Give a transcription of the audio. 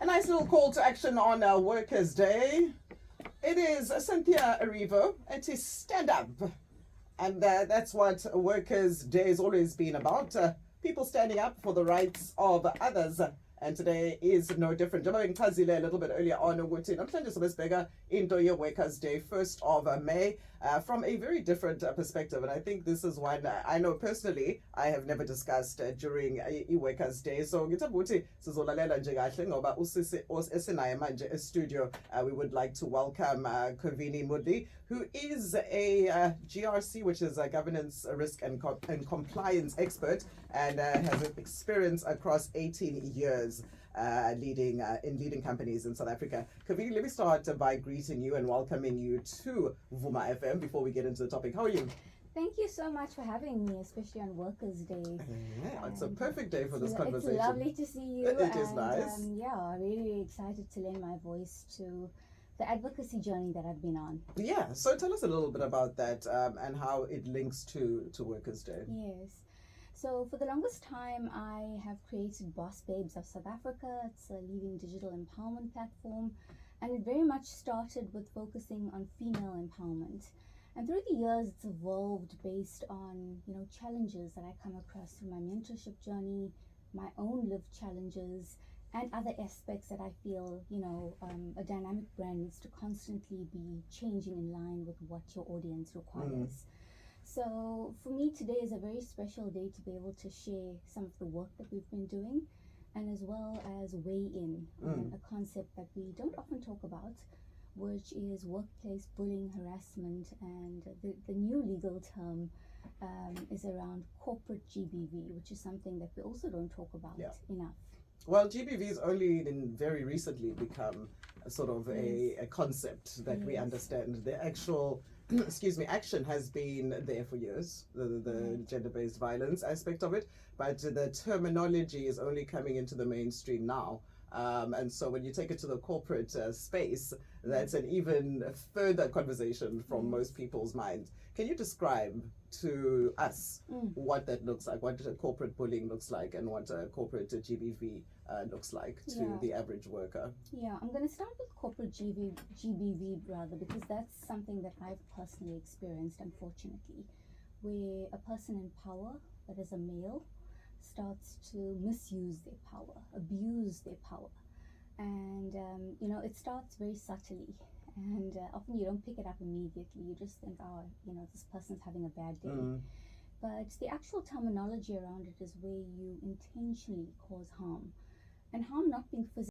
A nice little call to action on Workers' Day. It is Cynthia Erivo. It is stand up. And that's what Workers' Day has always been about. People standing up for the rights of others. And today is no different. Njengoba ngichazile a little bit earlier on ukuthi namhlanje sobe sibheka into ye-Workers' Day, 1st of May, from a very different perspective. And I think this is one I know personally I have never discussed during i-Workers' Day. So ngithemba ukuthi sizolalela nje kahle ngoba usisi esinaye manje e-studio. We would like to welcome Kovini Mudli, who is a GRC, which is a governance, risk and compliance expert, and has experience across 18 years leading companies in South Africa. Kovini, let me start by greeting you and welcoming you to Vuma FM before we get into the topic. How are you? Thank you so much for having me, especially on Workers' Day. Yeah, it's a perfect day for this conversation. It's lovely to see you. It is nice. Yeah, really excited to lend my voice to the advocacy journey that I've been on. Yeah, so tell us a little bit about that and how it links to Workers' Day. Yes. So for the longest time, I have created Boss Babes of South Africa. It's a leading digital empowerment platform, and it very much started with focusing on female empowerment. And through the years, it's evolved based on, challenges that I come across through my mentorship journey, my own lived challenges, and other aspects that I feel, a dynamic brand needs to constantly be changing in line with what your audience requires. So for me, today is a very special day to be able to share some of the work that we've been doing, and as well as weigh in on a concept that we don't often talk about, which is workplace bullying, harassment, and the new legal term is around corporate GBV, which is something that we also don't talk about enough. Well, GBV has only very recently become a sort of a concept that we understand. The actual action has been there for years, the gender-based violence aspect of it, but the terminology is only coming into the mainstream now. And so when you take it to the corporate space, that's an even further conversation from most people's minds. Can you describe to us what that looks like, what corporate bullying looks like, and what corporate GBV looks like to the average worker? Yeah, I'm going to start with corporate GBV rather, because that's something that I've personally experienced, unfortunately, where a person in power, that is a male, starts to misuse their power, abuse their power. And, it starts very subtly. And often you don't pick it up immediately. You just think, this person's having a bad day. But the actual terminology around it is where you intentionally cause harm. And harm not being physical.